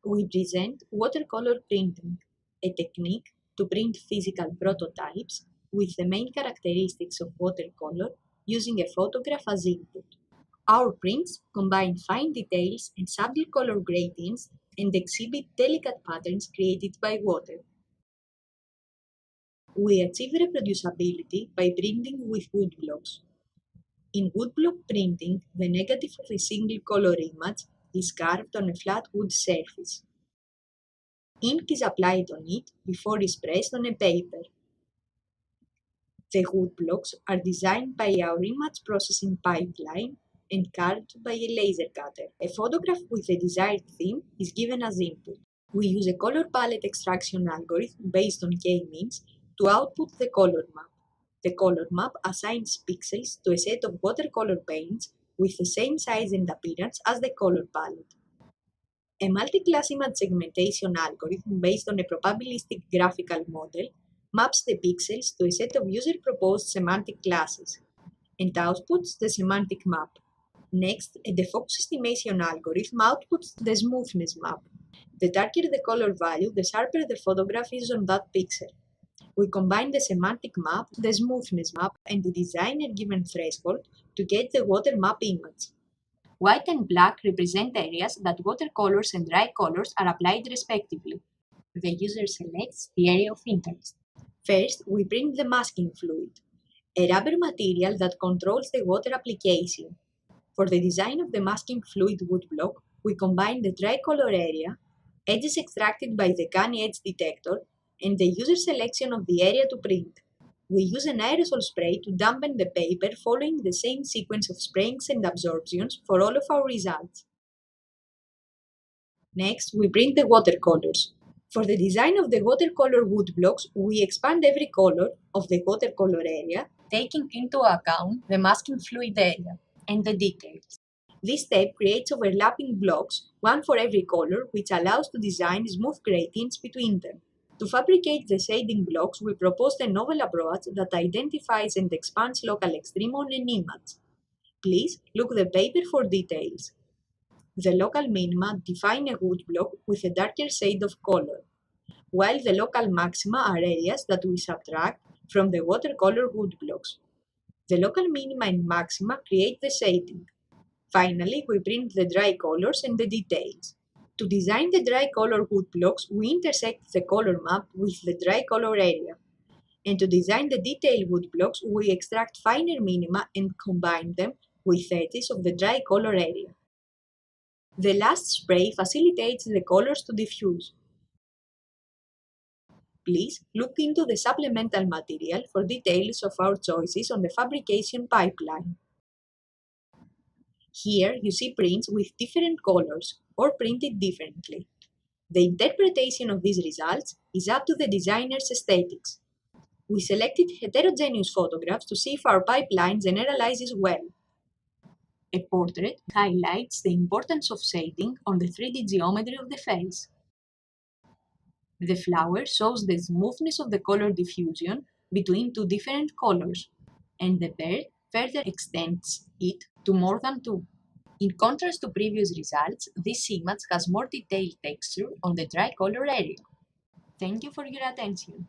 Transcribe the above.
we present watercolor printing, a technique to print physical prototypes with the main characteristics of watercolor using a photograph as input. Our prints combine fine details and subtle color gradients and exhibit delicate patterns created by water. We achieve reproducibility by printing with woodblocks. In woodblock printing, the negative of a single color image is carved on a flat wood surface. Ink is applied on it before it is pressed on a paper. The woodblocks are designed by our image processing pipeline and carved by a laser cutter. A photograph with the desired theme is given as input. We use a color palette extraction algorithm based on k-means to output the color map. The color map assigns pixels to a set of watercolor paints with the same size and appearance as the color palette. A multi-class image segmentation algorithm based on a probabilistic graphical model maps the pixels to a set of user-proposed semantic classes and outputs the semantic map. Next, a defox estimation algorithm outputs the smoothness map. The darker the color value, the sharper the photograph is on that pixel. We combine the semantic map, the smoothness map, and the designer given threshold to get the water map image. White and black represent areas that watercolors and dry colors are applied respectively. The user selects the area of interest. First, we print the masking fluid, a rubber material that controls the water application. For the design of the masking fluid woodblock, we combine the dry color area, edges extracted by the gun edge detector, and the user selection of the area to print. We use an aerosol spray to dampen the paper following the same sequence of sprayings and absorptions for all of our results. Next, we print the watercolors. For the design of the watercolor woodblocks, we expand every color of the watercolor area, taking into account the masking fluid area and the details. This step creates overlapping blocks, one for every color, which allows to design smooth gradients between them. To fabricate the shading blocks, we proposed a novel approach that identifies and expands local extreme on an image. Please look the paper for details. The local minima define a woodblock with a darker shade of color, while the local maxima are areas that we subtract from the watercolor woodblocks. The local minima and maxima create the shading. Finally, we print the dry colors and the details. To design the dry color woodblocks, we intersect the color map with the dry color area. And to design the detailed woodblocks, we extract finer minima and combine them with edges of the dry color area. The last spray facilitates the colors to diffuse. Please look into the supplemental material for details of our choices on the fabrication pipeline. Here you see prints with different colors or printed differently. The interpretation of these results is up to the designer's aesthetics. We selected heterogeneous photographs to see if our pipeline generalizes well. A portrait highlights the importance of shading on the 3D geometry of the face. The flower shows the smoothness of the color diffusion between two different colors, and the bird further extends it to more than two. In contrast to previous results, this image has more detailed texture on the dry color area. Thank you for your attention.